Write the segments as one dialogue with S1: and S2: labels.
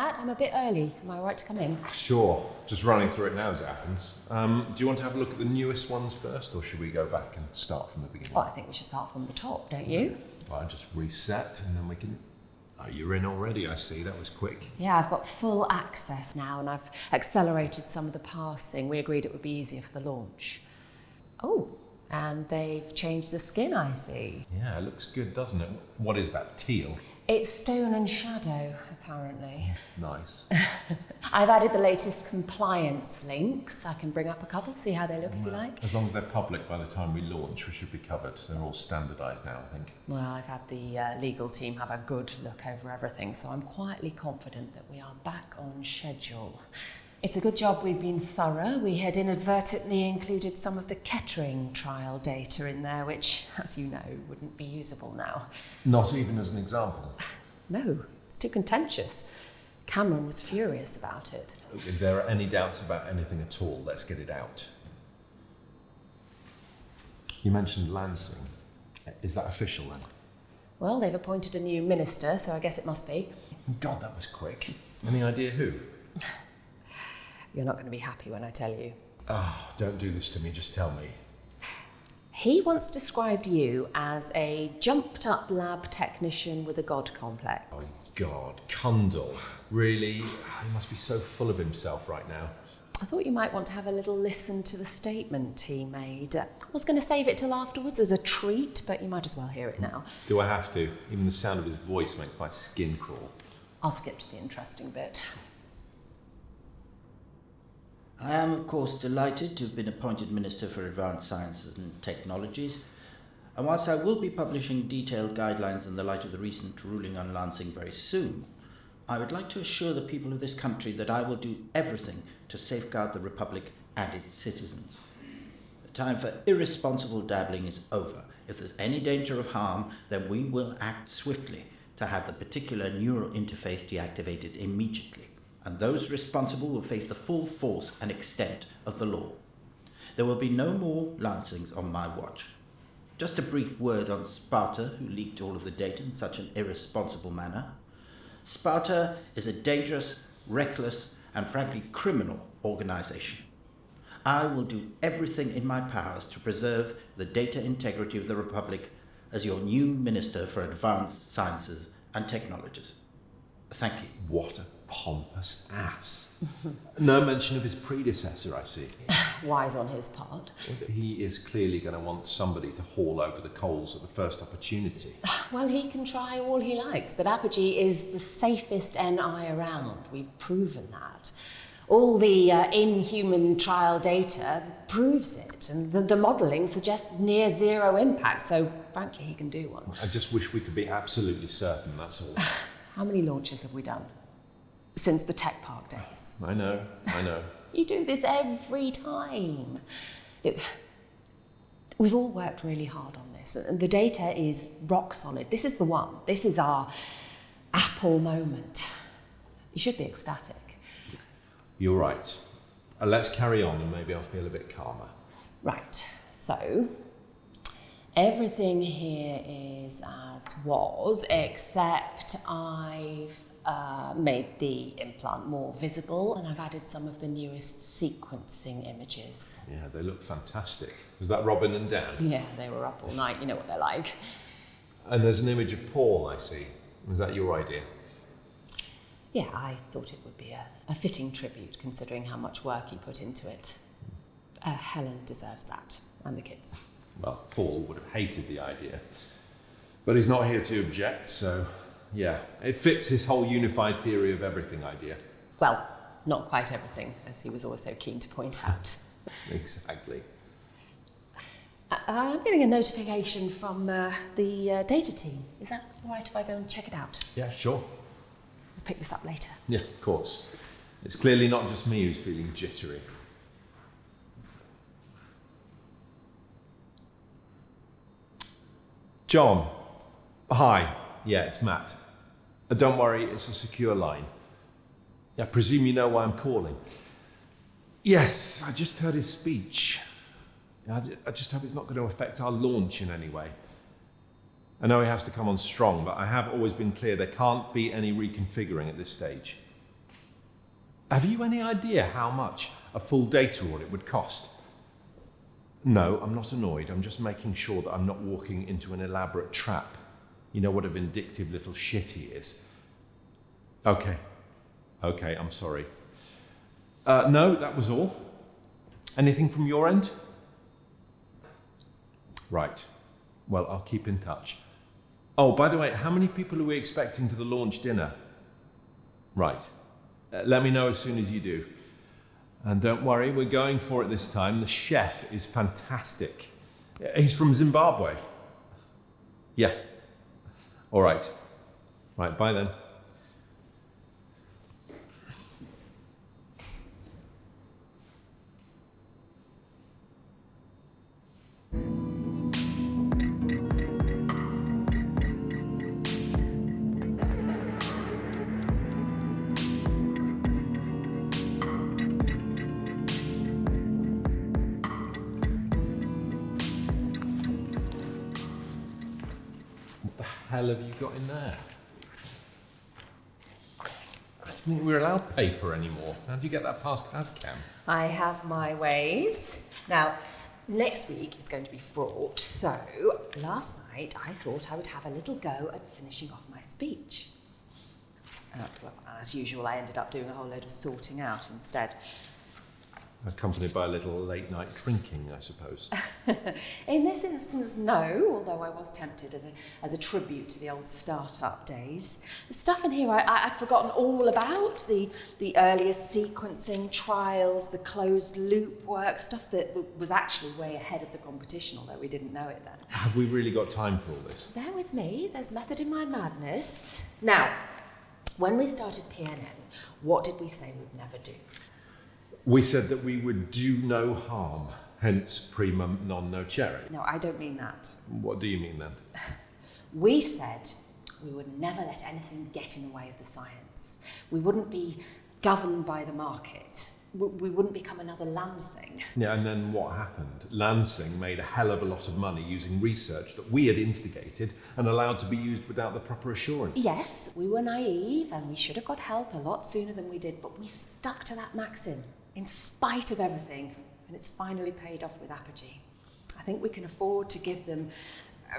S1: Matt, I'm a bit early. Am I all right to come in?
S2: Sure, just running through it now as it happens. Do you want to have a look at the newest ones first, or should we go back and start from the beginning?
S1: Well, I think we should start from the top, don't you?
S2: Well, I'll just reset and then we can... Oh, you're in already, I see. That was quick.
S1: Yeah, I've got full access now and I've accelerated some of the parsing. We agreed it would be easier for the launch. Oh, and they've changed the skin, I see.
S2: Yeah, it looks good, doesn't it? What is that, teal?
S1: It's stone and shadow, apparently.
S2: Nice.
S1: I've added the latest compliance links. I can bring up a couple, see how they look if you like.
S2: As long as they're public by the time we launch, we should be covered. They're all standardised now, I think.
S1: Well, I've had the legal team have a good look over everything, so I'm quietly confident that we are back on schedule. It's a good job we've been thorough. We had inadvertently included some of the Kettering trial data in there, which, as you know, wouldn't be usable now.
S2: Not even as an example?
S1: No, it's too contentious. Cameron was furious about it.
S2: If there are any doubts about anything at all, let's get it out. You mentioned Lansing. Is that official then?
S1: Well, they've appointed a new minister, so I guess it must be.
S2: God, that was quick. Any idea who?
S1: You're not going to be happy when I tell you.
S2: Oh, don't do this to me, just tell me.
S1: He once described you as a jumped-up lab technician with a god complex.
S2: Oh, God, Cundall. Really? He must be so full of himself right now.
S1: I thought you might want to have a little listen to the statement he made. I was going to save it till afterwards as a treat, but you might as well hear it now.
S2: Do I have to? Even the sound of his voice makes my skin crawl.
S1: I'll skip to the interesting bit.
S3: I am, of course, delighted to have been appointed Minister for Advanced Sciences and Technologies, and whilst I will be publishing detailed guidelines in the light of the recent ruling on Lansing very soon, I would like to assure the people of this country that I will do everything to safeguard the Republic and its citizens. The time for irresponsible dabbling is over. If there's any danger of harm, then we will act swiftly to have the particular neural interface deactivated immediately, and those responsible will face the full force and extent of the law. There will be no more Lansings on my watch. Just a brief word on Sparta, who leaked all of the data in such an irresponsible manner. Sparta is a dangerous, reckless, and frankly criminal organisation. I will do everything in my powers to preserve the data integrity of the Republic as your new Minister for Advanced Sciences and Technologies. Thank you.
S2: What a pompous ass. No mention of his predecessor, I see.
S1: Wise on his part.
S2: He is clearly going to want somebody to haul over the coals at the first opportunity.
S1: Well, he can try all he likes, but Apogee is the safest NI around. We've proven that. All the in-human trial data proves it, and the modelling suggests near zero impact, so frankly, he can do one.
S2: I just wish we could be absolutely certain, that's all.
S1: How many launches have we done? Since the tech park days.
S2: I know.
S1: You do this every time. We've all worked really hard on this, and the data is rock solid. This is the one. This is our Apple moment. You should be ecstatic.
S2: You're right. Let's carry on and maybe I'll feel a bit calmer.
S1: Right, so everything here is as was, except I've made the implant more visible, and I've added some of the newest sequencing images.
S2: Yeah, they look fantastic. Was that Robin and Dan?
S1: Yeah, they were up all night, you know what they're like.
S2: And there's an image of Paul, I see. Was that your idea?
S1: Yeah, I thought it would be a fitting tribute, considering how much work he put into it. Helen deserves that, and the kids.
S2: Well, Paul would have hated the idea. But he's not here to object, so yeah. It fits his whole unified theory of everything idea.
S1: Well, not quite everything, as he was always so keen to point out.
S2: Exactly.
S1: I'm getting a notification from the data team. Is that all right if I go and check it out?
S2: Yeah, sure.
S1: We'll pick this up later.
S2: Yeah, of course. It's clearly not just me who's feeling jittery. John. Hi. Yeah, it's Matt. Don't worry, it's a secure line. I presume you know why I'm calling. Yes, I just heard his speech. I just hope it's not going to affect our launch in any way. I know he has to come on strong, but I have always been clear there can't be any reconfiguring at this stage. Have you any idea how much a full data audit would cost? No, I'm not annoyed. I'm just making sure that I'm not walking into an elaborate trap. You know what a vindictive little shit he is. Okay, I'm sorry. No, that was all. Anything from your end? Right. Well, I'll keep in touch. Oh, by the way, how many people are we expecting to the launch dinner? Right. Let me know as soon as you do. And don't worry, we're going for it this time. The chef is fantastic. He's from Zimbabwe. Yeah. All right. Right, bye then. What the hell have you got in there? I didn't think we were allowed paper anymore. How do you get that past ASCAM?
S1: I have my ways. Now, next week is going to be fraught, so last night I thought I would have a little go at finishing off my speech. Well, as usual, I ended up doing a whole load of sorting out instead.
S2: Accompanied by a little late night drinking, I suppose.
S1: In this instance, no, although I was tempted as a tribute to the old start-up days. The stuff in here I'd forgotten all about, the earlier sequencing trials, the closed loop work, stuff that was actually way ahead of the competition, although we didn't know it then.
S2: Have we really got time for all this?
S1: Bear with me, there's method in my madness. Now, when we started PNN, what did we say we'd never do?
S2: We said that we would do no harm, hence primum non nocere.
S1: No, I don't mean that.
S2: What do you mean then?
S1: We said we would never let anything get in the way of the science. We wouldn't be governed by the market. We wouldn't become another Lansing.
S2: Yeah, and then what happened? Lansing made a hell of a lot of money using research that we had instigated and allowed to be used without the proper assurance.
S1: Yes, we were naive and we should have got help a lot sooner than we did, but we stuck to that maxim in spite of everything, and it's finally paid off with Apogee. I think we can afford to give them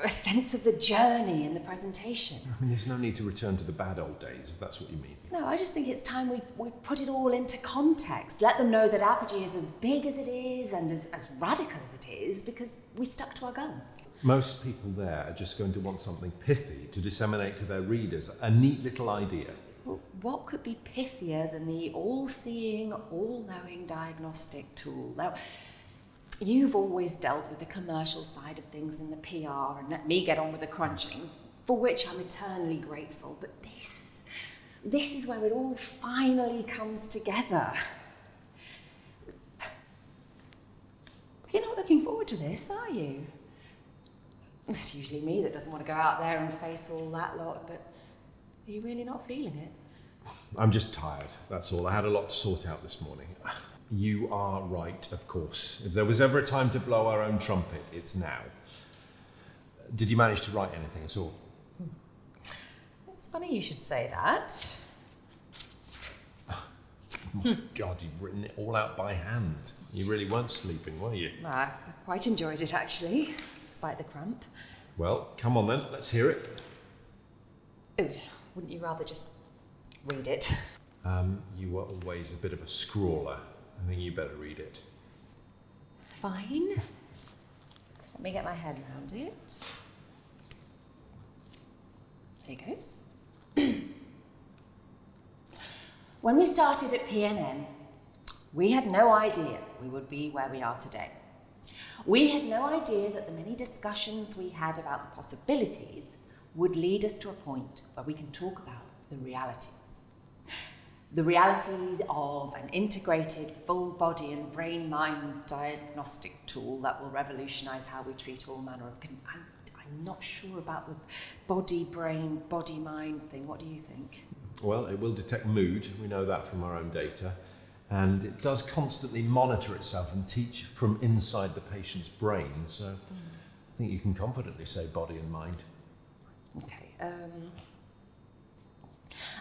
S1: a sense of the journey in the presentation.
S2: I mean, there's no need to return to the bad old days, if that's what you mean.
S1: No, I just think it's time we put it all into context. Let them know that Apogee is as big as it is and as radical as it is because we stuck to our guns.
S2: Most people there are just going to want something pithy to disseminate to their readers, a neat little idea.
S1: Well, what could be pithier than the all-seeing, all-knowing diagnostic tool? Now, you've always dealt with the commercial side of things and the PR and let me get on with the crunching, for which I'm eternally grateful. But this is where it all finally comes together. You're not looking forward to this, are you? It's usually me that doesn't want to go out there and face all that lot, but are you really not feeling it?
S2: I'm just tired, that's all. I had a lot to sort out this morning. You are right, of course. If there was ever a time to blow our own trumpet, it's now. Did you manage to write anything at all?
S1: It's funny you should say that.
S2: My God, you've written it all out by hand. You really weren't sleeping, were you?
S1: I quite enjoyed it, actually, despite the cramp.
S2: Well, come on then, let's hear it.
S1: Oh, wouldn't you rather just read it?
S2: You were always a bit of a scrawler. I think you better read it.
S1: Fine. Let me get my head around it. Here goes. When we started at PNN, we had no idea we would be where we are today. We had no idea that the many discussions we had about the possibilities would lead us to a point where we can talk about the realities. The realities of an integrated full body and brain-mind diagnostic tool that will revolutionize how we treat all manner of... I'm not sure about the body-brain, body-mind thing. What do you think?
S2: Well, it will detect mood. We know that from our own data. And it does constantly monitor itself and teach from inside the patient's brain. So I think you can confidently say body and mind.
S1: Okay.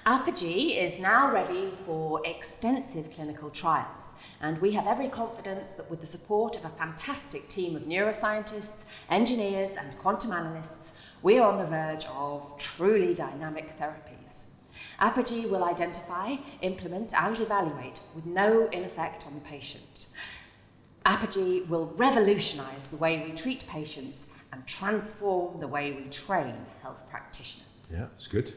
S1: Apogee is now ready for extensive clinical trials, and we have every confidence that with the support of a fantastic team of neuroscientists, engineers, and quantum analysts, we are on the verge of truly dynamic therapies. Apogee will identify, implement, and evaluate with no ill effect on the patient. Apogee will revolutionize the way we treat patients and transform the way we train health practitioners.
S2: Yeah, it's good.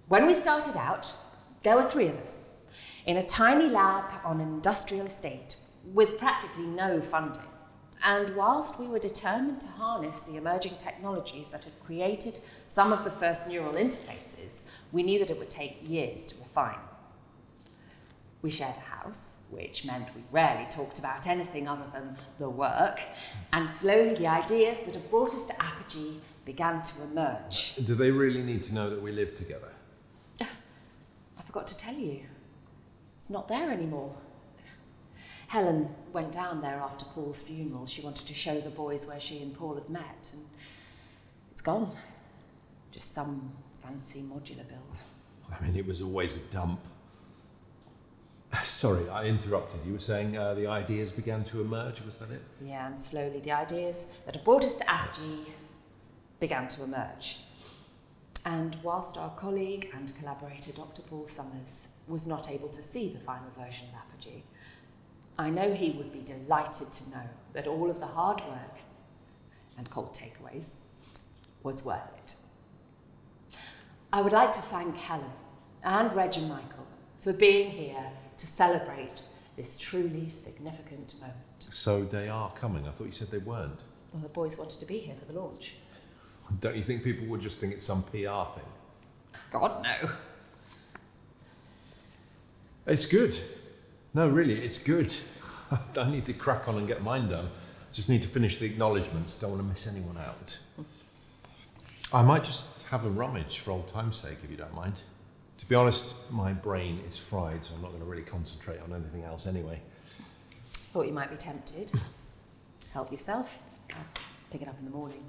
S1: When we started out, there were 3 of us in a tiny lab on an industrial estate with practically no funding. And whilst we were determined to harness the emerging technologies that had created some of the first neural interfaces, we knew that it would take years to refine. We shared a house, which meant we rarely talked about anything other than the work, and slowly the ideas that had brought us to Apogee began to emerge.
S2: Do they really need to know that we live together?
S1: I forgot to tell you. It's not there anymore. Helen went down there after Paul's funeral. She wanted to show the boys where she and Paul had met, and it's gone. Just some fancy modular build.
S2: I mean, it was always a dump. Sorry, I interrupted. You were saying the ideas began to emerge, was that it?
S1: Yeah, and slowly the ideas that had brought us to Apogee began to emerge. And whilst our colleague and collaborator, Dr. Paul Summers, was not able to see the final version of Apogee, I know he would be delighted to know that all of the hard work and cold takeaways was worth it. I would like to thank Helen and Reg and Michael for being here to celebrate this truly significant moment.
S2: So they are coming. I thought you said they weren't.
S1: Well, the boys wanted to be here for the launch.
S2: Don't you think people would just think it's some PR thing?
S1: God, no.
S2: It's good. No, really, it's good. I need to crack on and get mine done. Just need to finish the acknowledgements. Don't want to miss anyone out. I might just have a rummage for old time's sake, if you don't mind. To be honest, my brain is fried, so I'm not going to really concentrate on anything else anyway.
S1: Thought you might be tempted. Help yourself. I'll pick it up in the morning.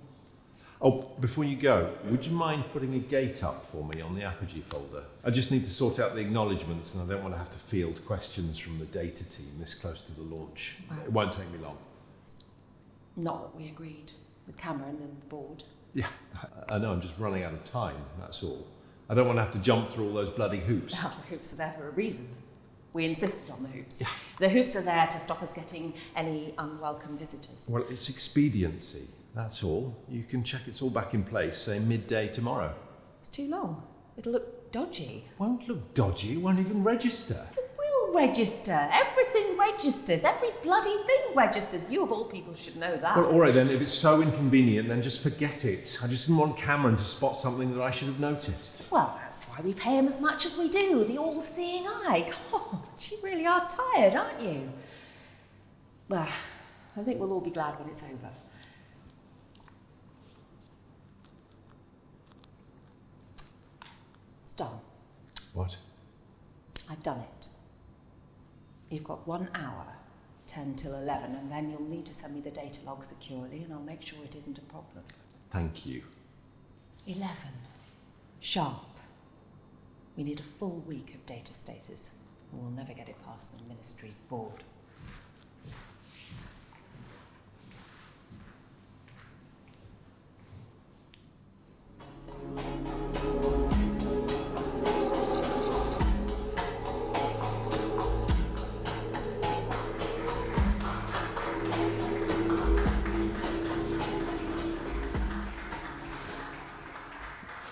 S2: Oh, before you go, would you mind putting a gate up for me on the Apogee folder? I just need to sort out the acknowledgements, and I don't want to have to field questions from the data team this close to the launch.
S1: Wow.
S2: It won't take me long.
S1: Not what we agreed with Cameron and the board.
S2: Yeah, I know, I'm just running out of time, that's all. I don't want to have to jump through all those bloody hoops.
S1: Well, the hoops are there for a reason. We insisted on the hoops.
S2: Yeah.
S1: The hoops are there to stop us getting any unwelcome visitors.
S2: Well, it's expediency, that's all. You can check it's all back in place, say midday tomorrow.
S1: It's too long. It'll look dodgy.
S2: Won't look dodgy, it won't even register.
S1: It will register. Everything registers. Every bloody thing registers. You of all people should know that.
S2: Well, all right then, if it's so inconvenient, then just forget it. I just didn't want Cameron to spot something that I should have noticed.
S1: Well, that's why we pay him as much as we do. The all-seeing eye. God, you really are tired, aren't you? Well, I think we'll all be glad when it's over. It's done.
S2: What?
S1: I've done it. You've got 1 hour, 10 till 11, and then you'll need to send me the data log securely, and I'll make sure it isn't a problem.
S2: Thank you.
S1: 11. Sharp. We need a full week of data stasis, or we'll never get it past the ministry's board.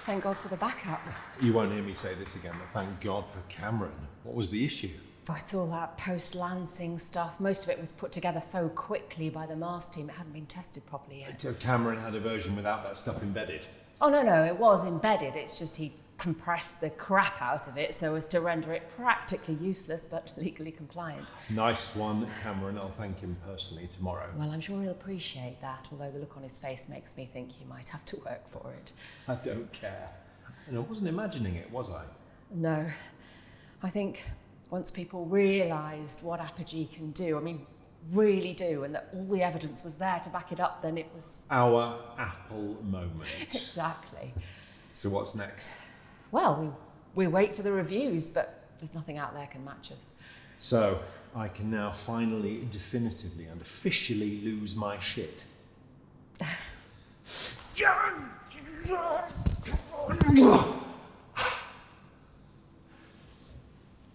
S1: Thank God for the backup.
S2: You won't hear me say this again, but thank God for Cameron. What was the issue?
S1: Oh, it's all that post-Lansing stuff. Most of it was put together so quickly by the Mars team, it hadn't been tested properly yet.
S2: So Cameron had a version without that stuff embedded?
S1: Oh, no, it was embedded. It's just he compressed the crap out of it so as to render it practically useless but legally compliant.
S2: Nice one, Cameron. I'll thank him personally tomorrow.
S1: Well, I'm sure he'll appreciate that, although the look on his face makes me think he might have to work for it.
S2: I don't care. And I wasn't imagining it, was I?
S1: No. I think once people realised what Apogee can do, I mean, really do, and that all the evidence was there to back it up, then it was...
S2: Our Apple moment.
S1: Exactly.
S2: So what's next?
S1: Well, we we wait for the reviews, but there's nothing out there can match us.
S2: So, I can now finally, definitively and officially lose my shit.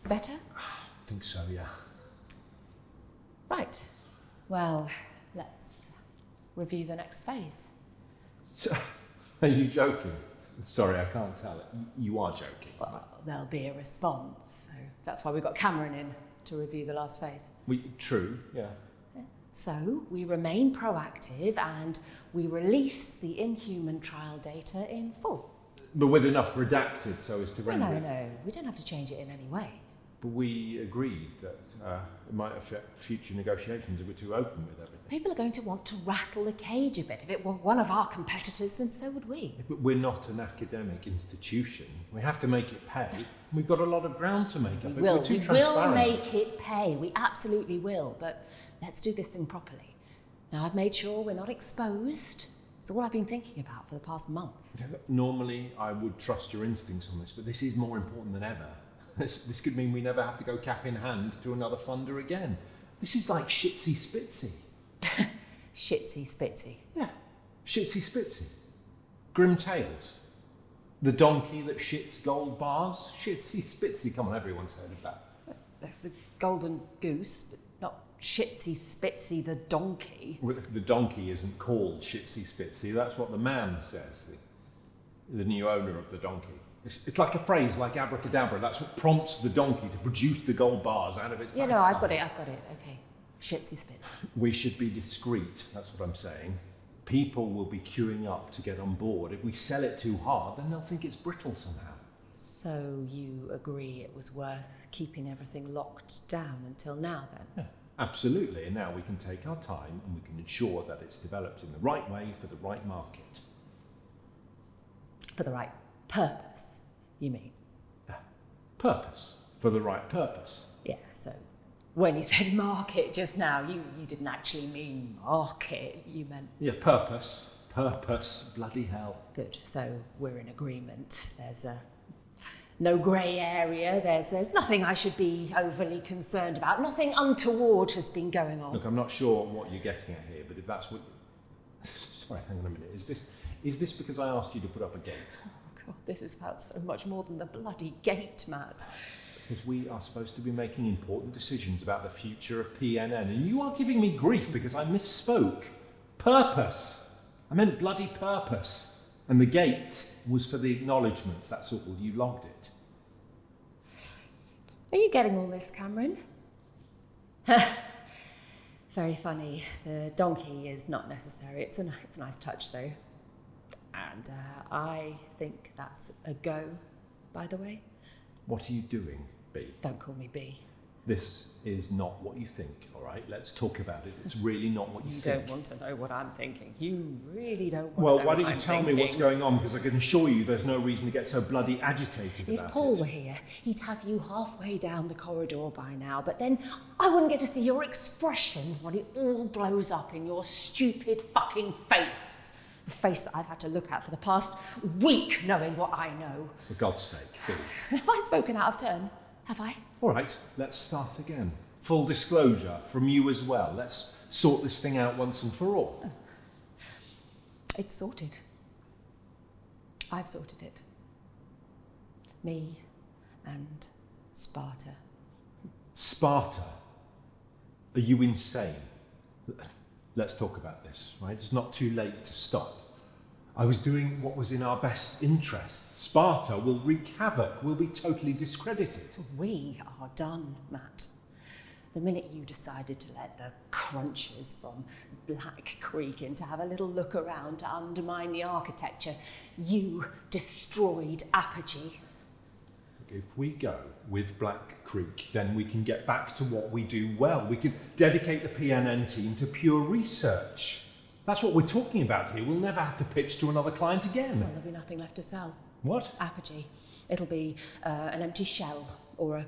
S1: Better?
S2: I think so, yeah.
S1: Right. Well, let's review the next phase.
S2: So, are you joking? Sorry, I can't tell. You are joking.
S1: Well, there'll be a response, so that's why we got Cameron in to review the last phase.
S2: True, yeah.
S1: So, we remain proactive and we release the inhuman trial data in full.
S2: But with enough redacted so as to
S1: No,
S2: render it.
S1: no, we don't have to change it in any way.
S2: But we agreed that it might affect future negotiations if we're too open with everything.
S1: People are going to want to rattle the cage a bit. If it were one of our competitors, then so would we.
S2: But we're not an academic institution. We have to make it pay. We've got a lot of ground to make up.
S1: We will.
S2: We're too
S1: We will
S2: transparent.
S1: make it pay. We absolutely will. But let's do this thing properly. Now, I've made sure we're not exposed. It's all I've been thinking about for the past month.
S2: Normally, I would trust your instincts on this, but this is more important than ever. This could mean we never have to go cap in hand to another funder again. This is like shitsy spitsy.
S1: Shitsy spitsy.
S2: Yeah, shitsy spitsy. Grim Tales. The donkey that shits gold bars. Shitsy spitsy. Come on, everyone's heard of that.
S1: That's a golden goose, but not shitsy spitsy the donkey.
S2: Well, the donkey isn't called shitsy spitsy. That's what the man says, the new owner of the donkey. It's like a phrase, like abracadabra. That's what prompts the donkey to produce the gold bars out of its
S1: Yeah, no,
S2: backside.
S1: I've got it. Okay. Shitsy spitsy.
S2: We should be discreet, that's what I'm saying. People will be queuing up to get on board. If we sell it too hard, then they'll think it's brittle somehow.
S1: So you agree it was worth keeping everything locked down until now, then?
S2: Yeah, absolutely. And now we can take our time and we can ensure that it's developed in the right way for the right market.
S1: For the right purpose, you mean?
S2: Purpose. For the right purpose.
S1: Yeah, so when you said market just now, you didn't actually mean market, you meant...
S2: Yeah, purpose. Purpose. Bloody hell.
S1: Good, so we're in agreement. There's no grey area, there's nothing I should be overly concerned about, nothing untoward has been going on.
S2: Look, I'm not sure what you're getting at here, but if that's what... Sorry, hang on a minute. Is this because I asked you to put up a gate?
S1: Oh God, this is about so much more than the bloody gate, Matt.
S2: Because we are supposed to be making important decisions about the future of PNN, and you are giving me grief because I misspoke. Purpose. I meant bloody purpose. And the gate was for the acknowledgements, that's all. You logged it.
S1: Are you getting all this, Cameron? Very funny. The donkey is not necessary. It's a nice touch, though. And I think that's a go, by the way.
S2: What are you doing, B?
S1: Don't call me B.
S2: This is not what you think, all right? Let's talk about it. It's really not what you
S1: You
S2: think.
S1: don't want to know what I'm thinking. You really don't want
S2: Well,
S1: to know
S2: why
S1: what
S2: don't you
S1: I'm
S2: tell me
S1: thinking.
S2: what's going on? Because I can assure you there's no reason to get so bloody agitated
S1: If
S2: about
S1: Paul
S2: it.
S1: were here, he'd have you halfway down the corridor by now, but then I wouldn't get to see your expression when it all blows up in your stupid fucking face. The face that I've had to look at for the past week, knowing what I know.
S2: For God's sake, B.
S1: Have I spoken out of turn? Have I?
S2: All right, let's start again. Full disclosure from you as well. Let's sort this thing out once and for all.
S1: It's sorted. I've sorted it. Me and Sparta.
S2: Sparta, are you insane? Let's talk about this, right? It's not too late to stop. I was doing what was in our best interests. Sparta will wreak havoc, will be totally discredited.
S1: We are done, Matt. The minute you decided to let the crunchers from Black Creek in to have a little look around to undermine the architecture, you destroyed Apogee.
S2: If we go with Black Creek, then we can get back to what we do well. We can dedicate the PNN team to pure research. That's what we're talking about here. We'll never have to pitch to another client again.
S1: Well, there'll be nothing left to sell.
S2: What?
S1: Apogee. It'll be an empty shell or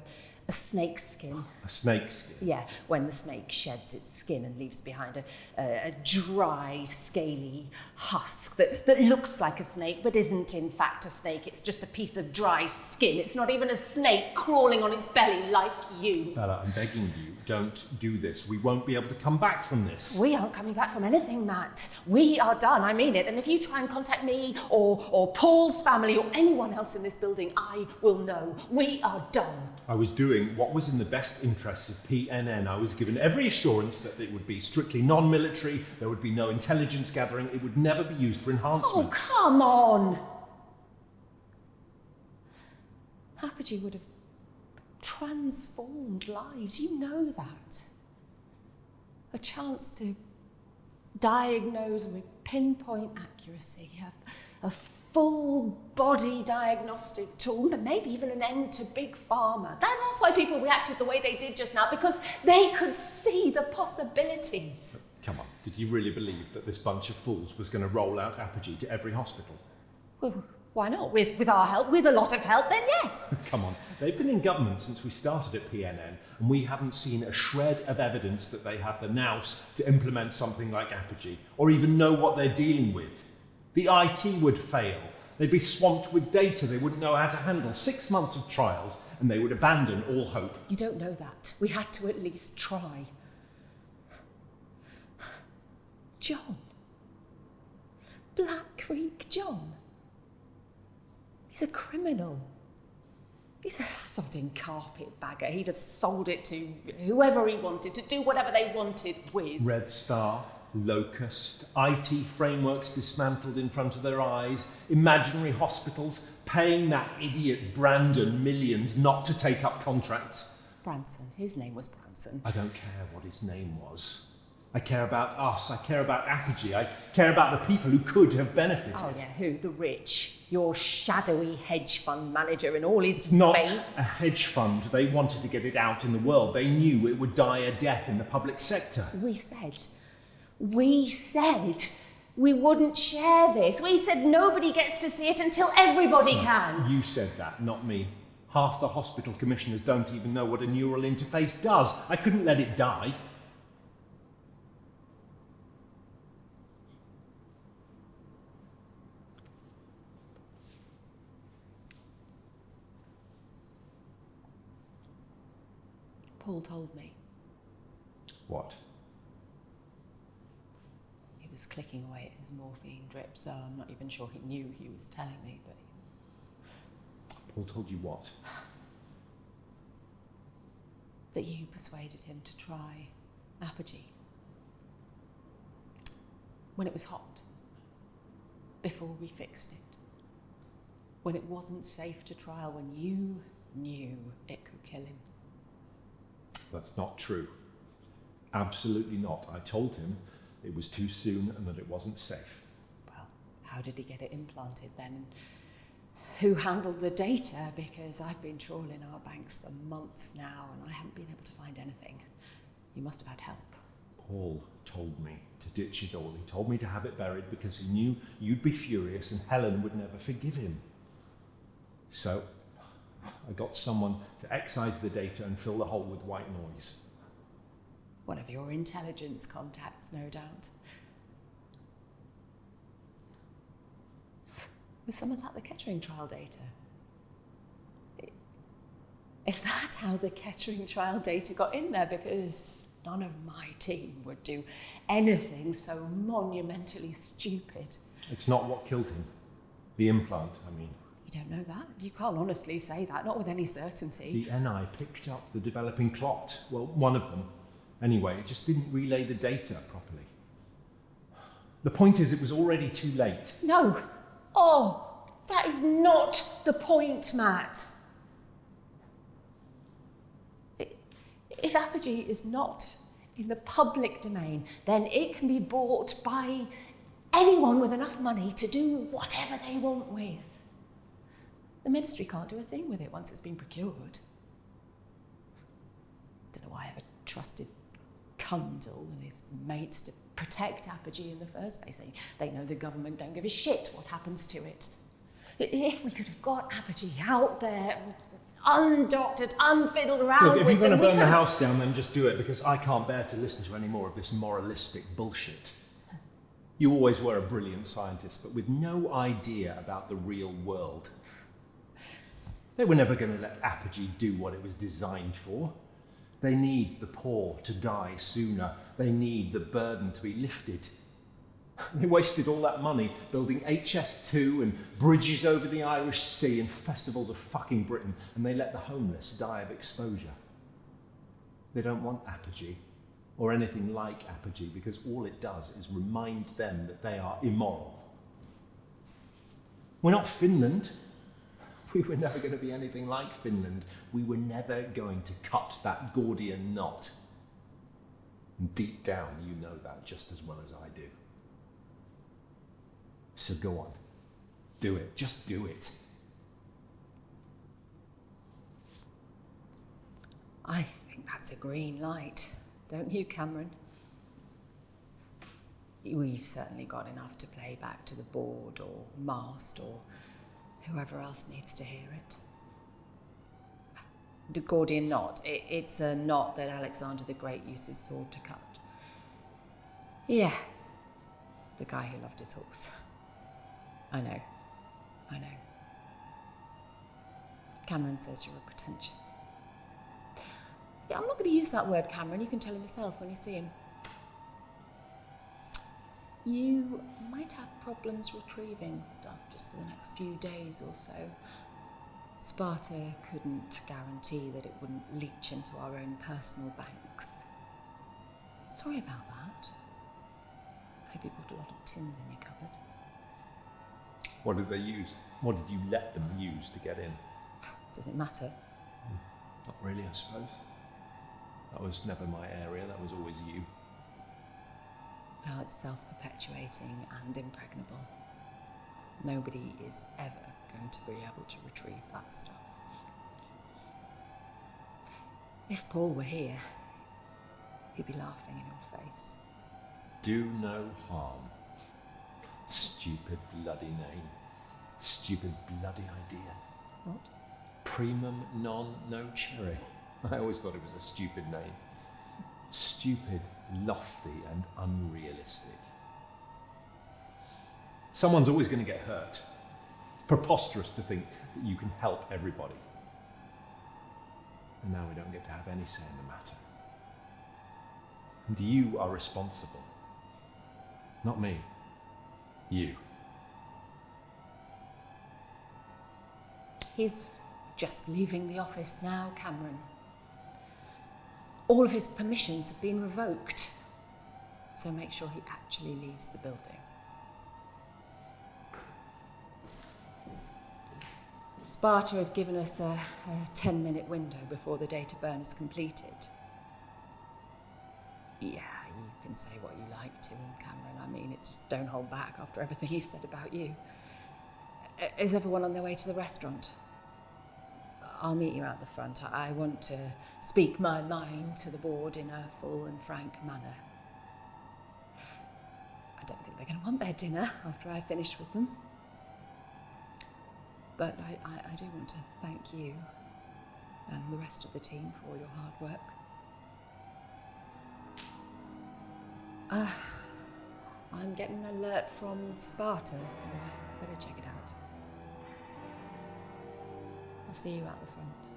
S1: A snake's skin.
S2: A snake's skin?
S1: Yeah, when the snake sheds its skin and leaves behind a dry, scaly husk that looks like a snake but isn't in fact a snake. It's just a piece of dry skin. It's not even a snake crawling on its belly like you.
S2: Bella, I'm begging you, don't do this. We won't be able to come back from this.
S1: We aren't coming back from anything, Matt. We are done, I mean it. And if you try and contact me or Paul's family or anyone else in this building, I will know. We are done.
S2: I was doing what was in the best interests of PNN. I was given every assurance that it would be strictly non-military, there would be no intelligence gathering, it would never be used for enhancement.
S1: Oh, come on! Apogee would have transformed lives, you know that. A chance to diagnose with pinpoint accuracy, a full body diagnostic tool, but maybe even an end to big pharma. That's why people reacted the way they did just now, because they could see the possibilities.
S2: Come on, did you really believe that this bunch of fools was going to roll out Apogee to every hospital?
S1: Well, why not? With our help, with a lot of help, then yes.
S2: Come on, they've been in government since we started at PNN, and we haven't seen a shred of evidence that they have the nous to implement something like Apogee, or even know what they're dealing with. The IT would fail. They'd be swamped with data they wouldn't know how to handle. 6 months of trials, and they would abandon all hope.
S1: You don't know that. We had to at least try. John. Black Creek John. He's a criminal. He's a sodding carpetbagger. He'd have sold it to whoever he wanted, to do whatever they wanted with.
S2: Red Star, Locust, IT frameworks dismantled in front of their eyes, imaginary hospitals, paying that idiot Brandon millions not to take up contracts.
S1: Branson. His name was Branson.
S2: I don't care what his name was. I care about us. I care about Apogee. I care about the people who could have benefited.
S1: Oh yeah, who? The rich. Your shadowy hedge fund manager and all his
S2: It's not
S1: mates.
S2: a hedge fund. They wanted to get it out in the world. They knew it would die a death in the public sector.
S1: We said we wouldn't share this. We said nobody gets to see it until everybody can.
S2: You said that, not me. Half the hospital commissioners don't even know what a neural interface does. I couldn't let it die.
S1: Paul told me.
S2: What?
S1: He was clicking away at his morphine drip, so I'm not even sure he knew he was telling me, but...
S2: Paul told you what?
S1: That you persuaded him to try Apogee. When it was hot. Before we fixed it. When it wasn't safe to trial, when you knew it could kill him.
S2: That's not true. Absolutely not. I told him it was too soon and that it wasn't safe.
S1: Well, how did he get it implanted then? Who handled the data? Because I've been trawling our banks for months now and I haven't been able to find anything. You must have had help.
S2: Paul told me to ditch it all. He told me to have it buried because he knew you'd be furious and Helen would never forgive him. So I got someone to excise the data and fill the hole with white noise.
S1: One of your intelligence contacts, no doubt. Was some of that the Kettering trial data? Is that how the Kettering trial data got in there? Because none of my team would do anything so monumentally stupid.
S2: It's not what killed him. The implant, I mean.
S1: You don't know that? You can't honestly say that, not with any certainty.
S2: The NI picked up the developing clot. Well, one of them. Anyway, it just didn't relay the data properly. The point is, it was already too late.
S1: No. Oh, that is not the point, Matt. If Apogee is not in the public domain, then it can be bought by anyone with enough money to do whatever they want with. The ministry can't do a thing with it once it's been procured. Don't know why I ever trusted Cundall and his mates to protect Apogee in the first place. They know the government don't give a shit what happens to it. If we could have got Apogee out there undoctored, unfiddled around
S2: Look, if
S1: with
S2: you're going to
S1: them.
S2: burn the house down, then just do it, because I can't bear to listen to any more of this moralistic bullshit. You always were a brilliant scientist, but with no idea about the real world. They were never going to let Apogee do what it was designed for. They need the poor to die sooner. They need the burden to be lifted. They wasted all that money building HS2 and bridges over the Irish Sea and festivals of fucking Britain, and they let the homeless die of exposure. They don't want Apogee, or anything like Apogee, because all it does is remind them that they are immoral. We're not Finland. We were never going to be anything like Finland. We were never going to cut that Gordian knot. And deep down, you know that just as well as I do. So go on. Do it. Just do it.
S1: I think that's a green light, don't you, Cameron? We've certainly got enough to play back to the board or Mast or whoever else needs to hear it. The Gordian knot, it's a knot that Alexander the Great used his sword to cut. Yeah, the guy who loved his horse. I know. Cameron says you're a pretentious. Yeah, I'm not going to use that word, Cameron. You can tell him yourself when you see him. You might have problems retrieving stuff just for the next few days or so. Sparta couldn't guarantee that it wouldn't leach into our own personal banks. Sorry about that. Hope you've got a lot of tins in your cupboard.
S2: What did they use? What did you let them use to get in?
S1: Does it matter?
S2: Not really, I suppose. That was never my area, that was always you.
S1: Well, it's self-perpetuating and impregnable. Nobody is ever going to be able to retrieve that stuff. If Paul were here, he'd be laughing in your face.
S2: Do no harm. Stupid bloody name. Stupid bloody idea.
S1: What?
S2: Primum non nocere. I always thought it was a stupid name. Stupid, lofty, and unrealistic. Someone's always going to get hurt. It's preposterous to think that you can help everybody. And now we don't get to have any say in the matter. And you are responsible. Not me. You.
S1: He's just leaving the office now, Cameron. All of his permissions have been revoked. So make sure he actually leaves the building. Sparta have given us a 10-minute window before the data burn is completed. Yeah, you can say what you like to him, Cameron. I mean, just don't hold back after everything he said about you. Is everyone on their way to the restaurant? I'll meet you out the front. I want to speak my mind to the board in a full and frank manner. I don't think they're going to want their dinner after I finish with them. But I do want to thank you and the rest of the team for all your hard work. I'm getting an alert from Sparta, so I better check it out. I'll see you out the front.